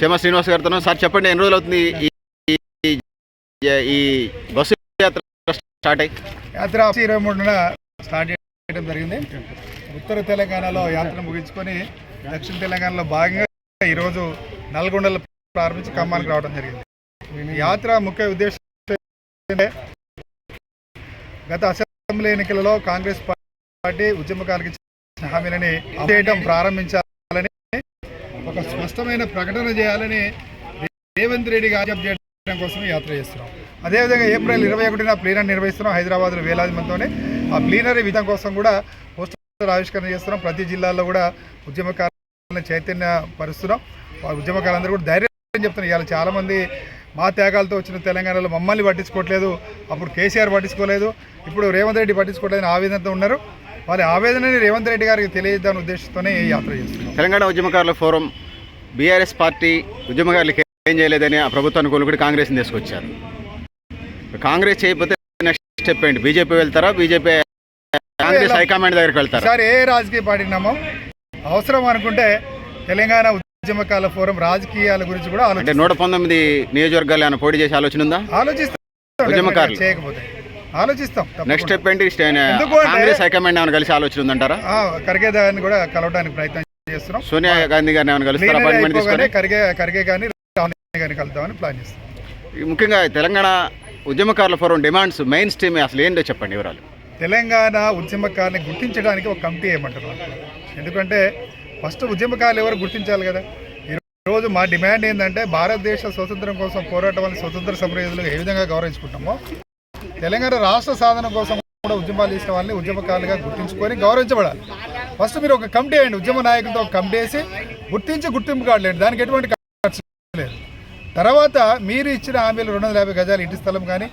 చేమ శ్రీనివాస్ గారితో. సార్ చెప్పండి, ఎన్ని రోజులు అవుతుంది ఈ బస్సు యాత్ర స్టార్ట్ అయ్యి? యాత్ర 23న స్టార్ట్ చేయడం జరిగింది. ఉత్తర తెలంగాణలో యాత్ర ముగించుకొని దక్షిణ తెలంగాణలో భాగంగా ఈరోజు నల్గొండలో ప్రారంభించి ఖమ్మానికి రావడం జరిగింది. యాత్ర ముఖ్య ఉద్దేశం గత అసెంబ్లీ ఎన్నికలలో కాంగ్రెస్ పార్టీ ఉద్యమకాలకు ఇచ్చిన హామీలని చేయడం ప్రారంభించాలని, ఒక స్పష్టమైన ప్రకటన చేయాలని రేవంత్ రెడ్డి గారు చేయడం కోసం యాత్ర చేస్తున్నాం. అదేవిధంగా ఏప్రిల్ 21న ప్లీనరీ నిర్వహిస్తున్నాం హైదరాబాద్లో వేలాది మందితోనే. ఆ ప్లీనరీ విధం కోసం కూడా పోస్టర్ ఆవిష్కరణ చేస్తున్నాం. ప్రతి జిల్లాల్లో కూడా ఉద్యమకారులను చైతన్య పరుస్తున్నాం. ఉద్యమకారులందరూ కూడా ధైర్యం చెప్తున్నారు. ఇవాళ చాలామంది మా త్యాగాలతో వచ్చిన తెలంగాణలో మమ్మల్ని పట్టించుకోవట్లేదు, అప్పుడు కేసీఆర్ పట్టించుకోలేదు, ఇప్పుడు రేవంత్ రెడ్డి పట్టించుకోవట్లేదని ఆవేదనతో ఉన్నారు. వారి ఆవేదనని రేవంత్ రెడ్డి గారికి తెలియజేద్దామనే ఉద్దేశంతోనే ఈ యాత్ర చేస్తున్నాం. తెలంగాణ ఉద్యమకారుల ఫోరం బీఆర్ఎస్ పార్టీ ఉద్యమకారులకి ఏం చేయలేదని ఆ ప్రభుత్వాన్ని కోలుకుని కాంగ్రెస్ని తీసుకొచ్చారు. కాంగ్రెస్ చేయకపోతే నెక్స్ట్ స్టెప్ ఏంటి? బీజేపీ వెళ్తారా? బీజేపీ కాంగ్రెస్ హైకమాండ్ దగ్గరికి వెళ్తారా? సార్, ఏ రాజకీయ పార్టీకి నమ్మం. అవసరం అనుకుంటే తెలంగాణ ఉద్యమకారుల ఫోరం రాజకీయాల గురించి కూడా అంటే 119 నియోజకవర్గాలు ఏమైనా పోటీ చేసే ఆలోచన ఉందా? ఆలోచిస్తాం. ఉద్యమకారులు చేయకపోతే ఆలోచిస్తాం. నెక్స్ట్ స్టెప్ ఏంటి? కాంగ్రెస్ హైకమాండ్ ఏమైనా కలిసి ఆలోచన ఉందంటారా? ఖర్గే గారిని కూడా కలవడానికి ప్రయత్నం చేస్తున్నాం. సోనియా గాంధీ గారిని ఏమైనా కలుస్తారా? అపాయింట్మెంట్ తీసుకొని ఖర్గే గారిని గారిని కలుద్దామని ప్లాన్ చేస్తాం. ముఖ్యంగా తెలంగాణ ఉద్యమకారుల ఫోరం డిమాండ్స్ మెయిన్ స్ట్రీమ్ అసలు ఏంటో చెప్పండి వివరాలు. తెలంగాణ ఉద్యమకారుని గుర్తించడానికి ఒక కమిటీ ఏమంటారు. ఎందుకంటే ఫస్ట్ ఉద్యమకారులు ఎవరు గుర్తించాలి కదా. ఈరోజు మా డిమాండ్ ఏంటంటే భారతదేశ స్వతంత్రం కోసం పోరాటం వల్ల స్వతంత్ర సమరయోధులు ఏ విధంగా గౌరవించుకుంటామో తెలంగాణ రాష్ట్ర సాధన కోసం కూడా ఉద్యమాలు చేసిన వాళ్ళని ఉద్యమకారులుగా గుర్తించుకొని గౌరవించబడాలి. ఫస్ట్ మీరు ఒక కమిటీ వేయండి, ఉద్యమ నాయకులతో ఒక కమిటీ వేసి గుర్తించి గుర్తింపు కాడలేండి, దానికి ఎటువంటి ఖర్చు లేదు. తర్వాత మీరు ఇచ్చిన హామీలు 250 గజాలు ఇంటి స్థలం కానీ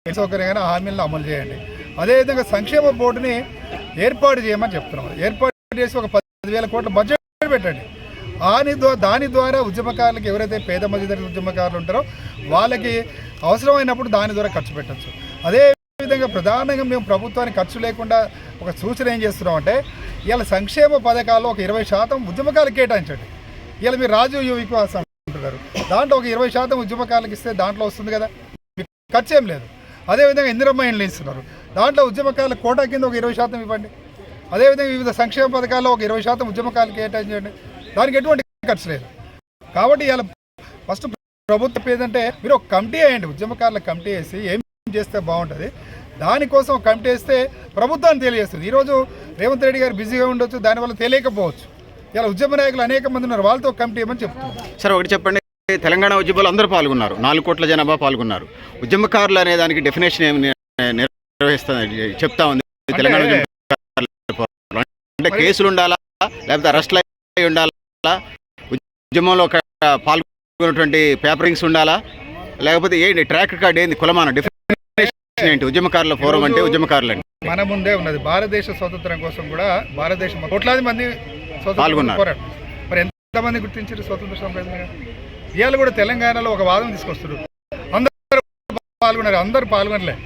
సౌకర్యం కానీ హామీలను అమలు చేయండి. అదేవిధంగా సంక్షేమ బోర్డుని ఏర్పాటు చేయమని చెప్తున్నాం. ఏర్పాటు చేసి ఒక 10,000 కోట్ల బడ్జెట్ పెట్టండి. దాని ద్వారా ఉద్యమకారులకు ఎవరైతే పేద మధ్యతరగతి ఉద్యమకారులు ఉంటారో వాళ్ళకి అవసరమైనప్పుడు దాని ద్వారా ఖర్చు పెట్టచ్చు. అదేవిధంగా ప్రధానంగా మేము ప్రభుత్వానికి ఖర్చు లేకుండా ఒక సూచన ఏం చేస్తున్నామంటే ఇవాళ సంక్షేమ పథకాల్లో ఒక 20% ఉద్యమకారులకు కేటాయించండి. ఇవాళ మీరు రాజీవ్ యువ వికాస్ అంటున్నారు, దాంట్లో ఒక 20% ఉద్యమకారులకు ఇస్తే దాంట్లో వస్తుంది కదా, మీకు ఖర్చు ఏం లేదు. అదేవిధంగా ఇందిరమ్మ ఇండ్లు ఇస్తున్నారు, దాంట్లో ఉద్యమకారుల కోటా కింద ఒక 20% ఇవ్వండి. అదేవిధంగా వివిధ సంక్షేమ పథకాల్లో ఒక 20% ఉద్యమకారులకు కేటాయించండి, దానికి ఎటువంటి ఖర్చు లేదు. కాబట్టి ఇలా ఫస్ట్ ప్రభుత్వం ఏదంటే మీరు ఒక కమిటీ వేయండి, ఉద్యమకారుల కమిటీ వేసి ఏం చేస్తే బాగుంటుంది, దానికోసం ఒక కమిటీ వేస్తే ప్రభుత్వాన్ని తెలియజేస్తుంది. ఈరోజు రేవంత్ రెడ్డి గారు బిజీగా ఉండొచ్చు, దానివల్ల తెలియకపోవచ్చు. ఇలా ఉద్యమ నాయకులు అనేక మంది ఉన్నారు, వాళ్ళతో ఒక కమిటీ ఏమని చెప్తున్నారు. సార్ ఒకటి చెప్పండి, తెలంగాణ ఉద్యమాలు అందరూ పాల్గొన్నారు, 4 కోట్ల జనాభా పాల్గొన్నారు. ఉద్యమకారులు అనే దానికి డెఫినేషన్ ఏమి నిర్వహిస్తుంది చెప్తా ఉంది తెలంగాణ ఉద్యమకారులు? అంటే కేసులు ఉండాలా, లేకపోతే అరెస్టులు అయి ఉండాలా, ఉద్యమంలో పాల్గొన్నటువంటి పేపరింగ్స్ ఉండాలా, లేకపోతే ఏంటి ట్రాక్ రికార్డ్ ఏంది, కులమాన డెఫినేషన్ ఏంటి? ఉద్యమకారుల ఫోరం అంటే ఉద్యమకారులు అంటే మన ముందే ఉన్నది. భారతదేశ స్వతంత్రం కోసం కూడా భారతదేశం కోట్లాది మంది పాల్గొన్నారు. మరి ఎంతమంది గుర్తించారు స్వతంత్ర సంప్రదాయంగా? ఇవాళ కూడా తెలంగాణలో ఒక వాదన తీసుకొస్తారు, అందరూ పాల్గొన్నారు, అందరూ పాల్గొనలే.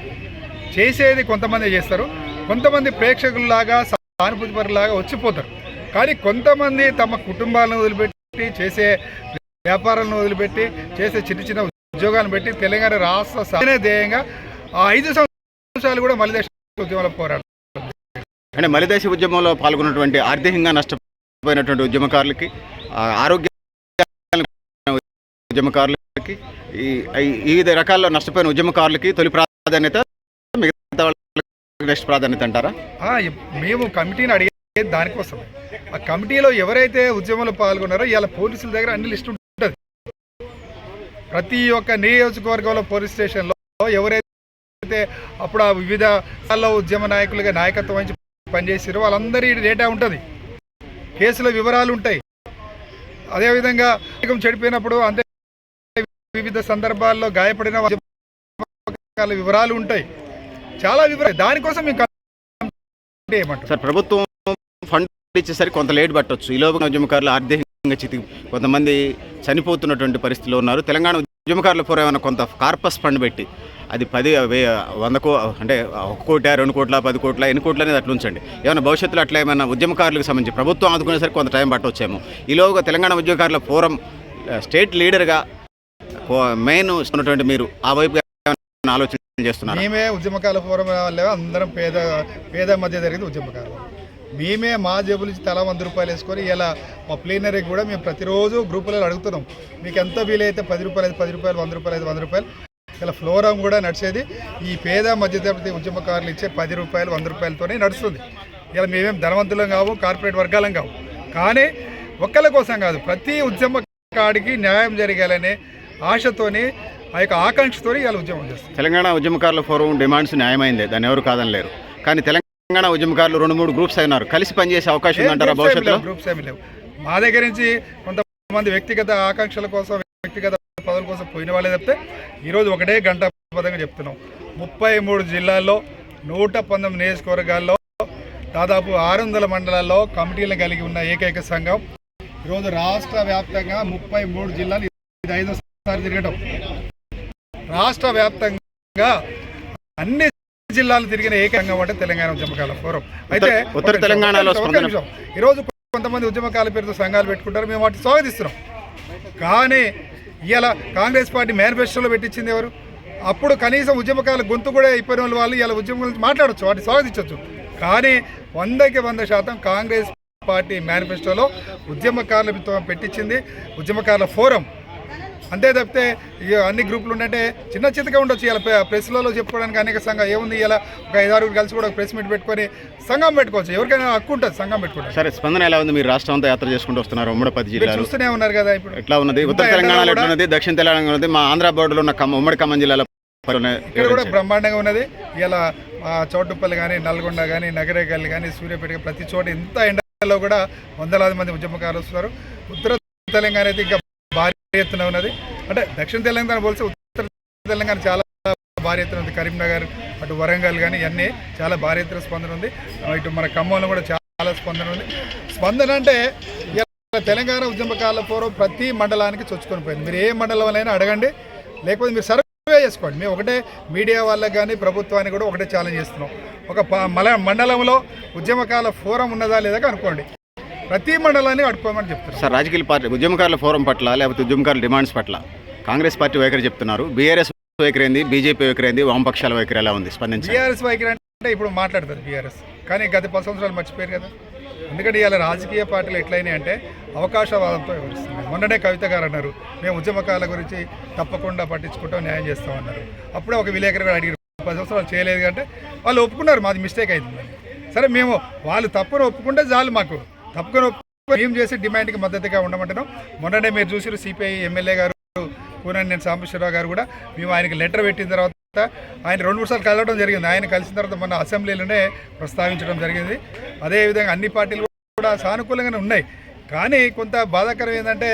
చేసేది కొంతమంది చేస్తారు, కొంతమంది ప్రేక్షకుల్లాగా సానుభూతిపరులాగా వచ్చిపోతారు. కానీ కొంతమంది తమ కుటుంబాలను వదిలిపెట్టి, చేసే వ్యాపారాలను వదిలిపెట్టి, చేసే చిన్న చిన్న ఉద్యోగాలను పెట్టి తెలంగాణ రాష్ట్ర సాధనే ధ్యేయంగా ఆ 5 సంవత్సరాలు కూడా మలిదేశ ఉద్యమంలో పోరాడు. అంటే మలిదేశ ఉద్యమంలో పాల్గొన్నటువంటి ఆర్థికంగా నష్టపోయినటువంటి ఉద్యమకారులకి, ఆరోగ్య ఉద్యమకారులకి, వివిధ రకాల్లో నష్టపోయిన ఉద్యమకారులకి తొలి ప్రాధాన్యత, మిగతా వాళ్ళకి నెక్స్ట్ ప్రాధాన్యత అంటారా? మేము కమిటీని అడిగే దానికోసం. ఆ కమిటీలో ఎవరైతే ఉద్యమంలో పాల్గొన్నారో ఇవాళ పోలీసుల దగ్గర అన్ని లిస్టు ఉంటుంది. ప్రతి ఒక్క నియోజకవర్గంలో పోలీస్ స్టేషన్లో ఎవరైతే అప్పుడు ఆ వివిధ ఉద్యమ నాయకులుగా నాయకత్వం వహించి పనిచేసారో వాళ్ళందరి డేటా ఉంటుంది, కేసుల వివరాలు ఉంటాయి. అదేవిధంగా చెడిపోయినప్పుడు అంతే వివిధ సందర్భాల్లో గాయపడిన వివరాలు ఉంటాయి, చాలా వివరాలు. దానికోసం మేము ఏమంటారు సార్, ప్రభుత్వం ఫండ్ ఇచ్చేసరికి కొంత లేట్ పట్టవచ్చు. ఈలోగా ఉద్యమకారులు ఆర్థికంగా కొంతమంది చనిపోతున్నటువంటి పరిస్థితిలో ఉన్నారు. తెలంగాణ ఉద్యమకారుల ఫోరం ఏమైనా కొంత కార్పస్ ఫండ్ పెట్టి అది 100 అంటే 1 కోటి 2 కోట్ల 10 కోట్ల ఎన్ని కోట్ల అనేది అట్లా ఉంచండి. ఏమైనా భవిష్యత్తులో అట్లా ఏమైనా ఉద్యమకారులకు సంబంధించి ప్రభుత్వం ఆదుకునేసరికి కొంత టైం పట్టవచ్చేమో. ఈలోగా తెలంగాణ ఉద్యమకారుల ఫోరం స్టేట్ లీడర్గా మెయిన్ ఉన్నటువంటి మీరు ఆ వైపు ఆలోచన చేస్తున్నారు? మేమే ఉద్యమకాల ఫోరం వాళ్ళే అందరం పేద మధ్య జరిగింది ఉద్యమకాలం. మేమే మా జేబుల నుంచి తలా 100 రూపాయలు వేసుకొని ఇలా మా ప్లీనరీకి కూడా మేము ప్రతిరోజు గ్రూపులలో అడుగుతున్నాం, మీకు ఎంత వీలైతే 10 రూపాయలు అయితే 10 రూపాయలు, 100 రూపాయలు అయితే 100 రూపాయలు. ఇలా ఫ్లోరం కూడా నడిచేది ఈ పేద మధ్యతరగతి ఉద్యమకారులు ఇచ్చే 10 రూపాయలు 100 రూపాయలతోనే నడుస్తుంది. ఇలా మేమేం ధనవంతులం కావు, కార్పొరేట్ వర్గాలం కావు. కానీ ఒక్కళ్ళ కోసం కాదు, ప్రతి ఉద్యమకాడికి న్యాయం జరగాలనే ఆశతోని ఆ యొక్క ఆకాంక్షతోని ఇలా ఉద్యమం చేస్తాం. తెలంగాణ ఉద్యమకారుల ఫోరం డిమాండ్స్ న్యాయమైందే, దాన్ని ఎవరు కాదనలేరు. కానీ తెలంగాణ ఉద్యమకారులు 2-3 గ్రూప్స్ అయినారు, కలిసి పనిచేసే అవకాశం ఉందంటారా భవిష్యత్తులో? గ్రూప్స్ ఏమి లేవు. మా దగ్గర నుంచి కొంతమంది వ్యక్తిగత ఆకాంక్షల కోసం, వ్యక్తిగత పదవుల కోసం పోయిన వాళ్ళే చెప్తే ఈరోజు ఒకటే గంటపదంగా చెప్తున్నాం. 33 జిల్లాల్లో 119 నియోజకవర్గాల్లో దాదాపు 600 మండలాల్లో కమిటీలను కలిగి ఉన్న ఏకైక సంఘం. ఈరోజు రాష్ట్ర వ్యాప్తంగా 33 జిల్లాలు, ఇది 5వ తిరగటం. రాష్ట్ర వ్యాప్తంగా అన్ని జిల్లాలు తిరిగిన ఏకంగా అంటే తెలంగాణ ఉద్యమకాల ఫోరం. అయితే ఉత్తర తెలంగాణలో ఈరోజు కొంతమంది ఉద్యమకాల పేరుతో సంఘాలు పెట్టుకుంటారు, మేము వాటిని స్వాగతిస్తున్నాం. కానీ ఇవాళ కాంగ్రెస్ పార్టీ మేనిఫెస్టోలో పెట్టించింది ఎవరు? అప్పుడు కనీసం ఉద్యమకాల గొంతు కూడా అయిపోయిన వాళ్ళు ఇలా ఉద్యమం గురించి మాట్లాడచ్చు, వాటిని స్వాగతించవచ్చు. కానీ 100% కాంగ్రెస్ పార్టీ మేనిఫెస్టోలో ఉద్యమకారుల పెట్టించింది ఉద్యమకారుల ఫోరం. అంతే తప్పితే అన్ని గ్రూపులు ఉంటే చిన్న చిన్నగా ఉండొచ్చు. ఇలా ప్రెస్లలో చెప్పుకోవడానికి అనేక సంఘం ఏముంది, ఇలా ఒక 5-6 కలిసి కూడా ప్రెస్ మీట్ పెట్టుకొని సంఘం పెట్టుకోవచ్చు. ఎవరికైనా హక్కు ఉంటుంది సంఘం పెట్టుకోవచ్చు. సరే, స్పందన ఎలా ఉంది? మీరు రాష్ట్రం అంతా యాత్ర చేసుకుంటూ వస్తున్నారు, ఉమ్మడి 10 జిల్లాలు చూస్తూనే ఉన్నారు కదా. ఇప్పుడు ఎట్లా ఉన్నది? ఉత్తర తెలంగాణలో ఎట్లా ఉన్నది? దక్షిణ తెలంగాణ ఉన్నది, మా ఆంధ్ర బోర్డులో ఉన్న ఉమ్మడి ఖమ్మం జిల్లాలో ఇక్కడ కూడా బ్రహ్మాండంగా ఉన్నది. ఇలా చౌటుప్పల్లి కానీ, నల్గొండ కానీ, నగరేకల్లి కానీ, సూర్యాపేట, ప్రతి చోట ఇంత ఎండలో కూడా వందలాది మంది ఉద్యమకారులు వస్తున్నారు. ఉత్తర తెలంగాణ అయితే ఇంకా భారీ ఎత్తున ఉన్నది. అంటే దక్షిణ తెలంగాణ పోలిస్తే ఉత్తర తెలంగాణ చాలా భారీ ఎత్తున ఉంది. కరీంనగర్, అటు వరంగల్ కానీ ఇవన్నీ చాలా భారీ ఎత్తున స్పందన ఉంది. ఇటు మన ఖమ్మంలో కూడా చాలా స్పందన ఉంది. స్పందన అంటే తెలంగాణ ఉద్యమకారుల ఫోరం ప్రతి మండలానికి చొచ్చుకొని పోయింది. మీరు ఏ మండలం అయినా అడగండి, లేకపోతే మీరు సర్వే చేసుకోండి. మేము ఒకటే మీడియా వాళ్ళకి కానీ ప్రభుత్వానికి కూడా ఒకటే ఛాలెంజ్ చేస్తున్నాం. ఒక మండలంలో ఉద్యమకాల ఫోరం ఉన్నదా లేదా అనుకోండి, ప్రతి మండలాన్ని అడుక్కోమని చెప్తున్నారు. సార్, రాజకీయ పార్టీ ఉద్యమకారుల ఫోరం పట్ల లేకపోతే ఉద్యమకారుల డిమాండ్స్ పట్ల కాంగ్రెస్ పార్టీ వైఖరి చెప్తున్నారు, బీఆర్ఎస్ వైఖరి ఏంది, బీజేపీ వైఖరి ఏంది, వామపక్షాల వైఖరి ఎలా ఉంది? స్పందించి బీఆర్ఎస్ వైఖరి అంటే ఇప్పుడు మాట్లాడుతుంది బీఆర్ఎస్, కానీ గత 10 సంవత్సరాలు మర్చిపోయారు కదా. ఎందుకంటే ఇవాళ రాజకీయ పార్టీలు ఎట్లయినాయి అంటే అవకాశవాదంతో వివరిస్తున్నాయి. మొన్ననే కవిత గారు అన్నారు, మేము ఉద్యమకాల గురించి తప్పకుండా పట్టించుకుంటాం, న్యాయం చేస్తామన్నారు. అప్పుడే ఒక విలేకరు గారు అడిగారు, 10 సంవత్సరాలు చేయలేదు అంటే వాళ్ళు ఒప్పుకున్నారు మాది మిస్టేక్ అయింది. సరే, మేము వాళ్ళు తప్పును ఒప్పుకుంటే చాలు, మాకు తప్పుకొని ఏం చేసి డిమాండ్కి మద్దతుగా ఉండమంటున్నాం. మొన్ననే మీరు చూసారు, సిపిఐ ఎమ్మెల్యే గారు కూనంనేని సాంబశివరావు గారు కూడా మేము ఆయనకి లెటర్ పెట్టిన తర్వాత ఆయన 2-3 సార్లు కలవడం జరిగింది. ఆయన కలిసిన తర్వాత మొన్న అసెంబ్లీలోనే ప్రస్తావించడం జరిగింది. అదేవిధంగా అన్ని పార్టీలు కూడా సానుకూలంగానే ఉన్నాయి. కానీ కొంత బాధాకరం ఏంటంటే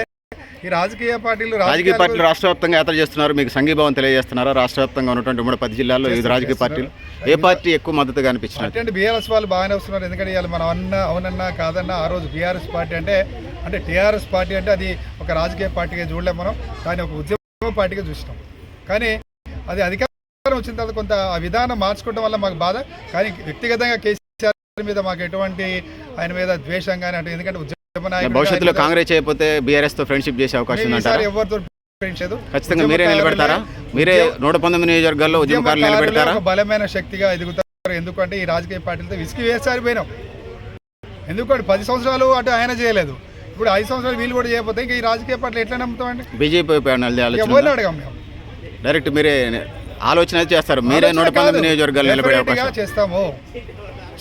ఈ రాజకీయ పార్టీలు రాష్ట్ర వ్యాప్తంగా యాత్ర చేస్తున్నారు, మీకు సంఘీభావం తెలియజేస్తున్నారా? రాష్ట్ర వ్యాప్తంగా ఉన్నటువంటి ఉమ్మడి 10 జిల్లాల్లో వివిధ రాజకీయ పార్టీలు ఏ పార్టీ ఎక్కువ మద్దతుగా అనిపించినట్టు? అంటే బీఆర్ఎస్ వాళ్ళు బాగానే వస్తున్నారు. ఎందుకంటే ఇవాళ మనం అవునన్నా కాదన్నా ఆ రోజు బీఆర్ఎస్ పార్టీ అంటే టీఆర్ఎస్ పార్టీ అంటే అది ఒక రాజకీయ పార్టీగా చూడలేము మనం, కానీ ఒక ఉద్యమ పార్టీగా చూసినాం. కానీ అది అధికారం వచ్చిన తర్వాత కొంత ఆ విధానం మార్చుకోవడం వల్ల మాకు బాధ. కానీ వ్యక్తిగతంగా కేసీఆర్ మీద మాకు ఎటువంటి ఆయన మీద ద్వేషం కానీ అంటే, ఎందుకంటే భవిష్యత్తులో కాంగ్రెస్ చేయకపోతే బీఆర్ఎస్ తో ఫ్రెండ్షిప్ చేసే అవకాశం ఉందంటారా? ఎవరితో ఫ్రెండ్స్ లేదు, ఖచ్చితంగా మీరే నిలబెడతారా? మీరే 119 నియోజకవర్గాల్లో ఉద్యమకారులు నిలబెడతారా? బలమైన శక్తిగా ఎదుగుతారు. ఎందుకంటే ఈ రాజకీయ పార్టీలతో విసిగి వేసారిపోయినాం. ఎందుకంటే 10 సంవత్సరాలు అటు ఆయన చేయలేదు, ఇప్పుడు 5 సంవత్సరాలు వీళ్ళు కూడా చేయకపోతే ఇంకా ఈ రాజకీయ పార్టీలు ఎట్లా నమ్ముతామండి? బీజేపీ ఎవరిని అడగాం మేము, డైరెక్ట్ మీరే ఆలోచన చేస్తారు, మీరే 119 నియోజకవర్గాలు నిలబడే అవకాశం చేస్తాము.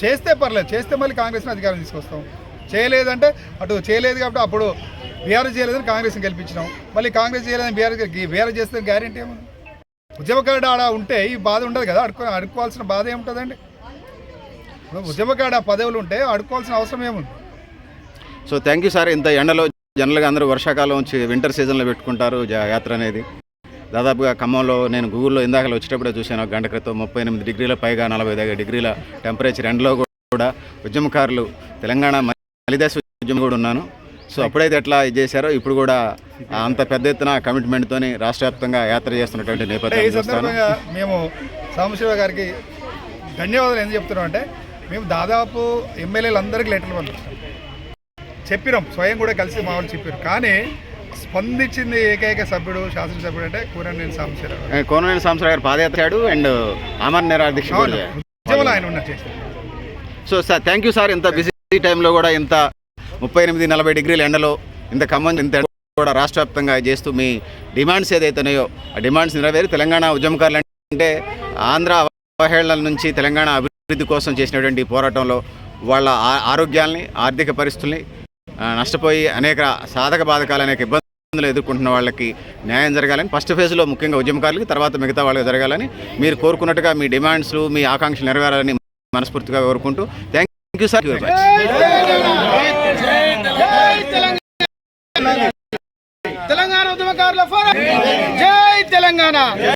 చేస్తే పర్లేదు, చేస్తే మళ్ళీ కాంగ్రెస్ని అధికారం తీసుకొస్తాం. చేయలేదంటే అటు చేయలేదు కాబట్టి అప్పుడు బీఆర్ఎస్ చేయలేదని కాంగ్రెస్ని గెలిపించినాం, మళ్ళీ కాంగ్రెస్ చేయలేదని బీఆర్ఎస్ చేస్తే గ్యారెంటీ ఏమన్నా? ఉద్యమకారుడు ఆడ ఉంటే ఈ బాధ ఉండదు కదా, అడుక్కోవాల్సిన బాధ ఏముంటుందండి? ఉద్యమకారుడు ఆ పదవులు ఉంటే అడుక్కోవాల్సిన అవసరం ఏముంది? So thank you sir. ఇంత ఎండలో జనరల్గా అందరూ వర్షాకాలం వచ్చి వింటర్ సీజన్లో పెట్టుకుంటారు యాత్ర అనేది. దాదాపుగా ఖమ్మంలో నేను గూగుల్లో ఇందాకలు వచ్చేటప్పుడే చూశాను, 1 గంట క్రితం 38 డిగ్రీల పైగా 40 డిగ్రీల టెంపరేచర్ ఎండలో కూడా ఉద్యమకారులు తెలంగాణ మలిదశ ఉద్యమం కూడా ఉన్నాను. సో అప్పుడైతే ఎట్లా ఇది చేశారో ఇప్పుడు కూడా అంత పెద్ద ఎత్తున కమిట్మెంట్తోని రాష్ట్ర వ్యాప్తంగా యాత్ర చేస్తున్నటువంటి నేపథ్యం మేము సాంబశివ గారికి ధన్యవాదాలు ఏం చెప్తున్నాం అంటే, మేము దాదాపు ఎమ్మెల్యేలు అందరికీ లెటర్లు పంపిస్తాం, చెప్పినాం, స్వయం కూడా కలిసి మా వాళ్ళు చెప్పారు. కానీ స్పందించింది ఏకైక సభ్యుడు శాసనసభ్యుడు అంటే కూరనేని సాంబశివరావు. కోననేని సాంబశివరావు గారు పాదయాత్ర చేశాడు అండ్ ఆమరణ నిరాదీక్ష కూడా చేశాడు. ఉద్యమంలో ఆయన ఉన్న చేశారు. So sir thank you sir. ఇంత బిజీ టైంలో కూడా ఇంత 38-40 డిగ్రీల ఎండలో ఇంత ఖమ్మం ఇంత ఎండ కూడా రాష్ట్ర వ్యాప్తంగా చేస్తూ మీ డిమాండ్స్ ఏదైతున్నాయో ఆ డిమాండ్స్ నెరవేరి తెలంగాణ ఉద్యమకారులు అంటే ఆంధ్ర అవహేళనల నుంచి తెలంగాణ అభివృద్ధి కోసం చేసినటువంటి పోరాటంలో వాళ్ళ ఆరోగ్యాల్ని ఆర్థిక పరిస్థితుల్ని నష్టపోయి అనేక సాధక బాధకాలు అనేక ఇబ్బందులు ఎదుర్కొంటున్న వాళ్ళకి న్యాయం జరగాలని ఫస్ట్ ఫేజ్లో ముఖ్యంగా ఉద్యమకారులకి తర్వాత మిగతా వాళ్ళకి జరగాలని మీరు కోరుకున్నట్టుగా మీ డిమాండ్స్ మీ ఆకాంక్షలు నెరవేరాలని మనస్ఫూర్తిగా కోరుకుంటూ థ్యాంక్ యూ సార్. తెలంగాణ ఉద్యమకారుల పోరాటం జై తెలంగాణ.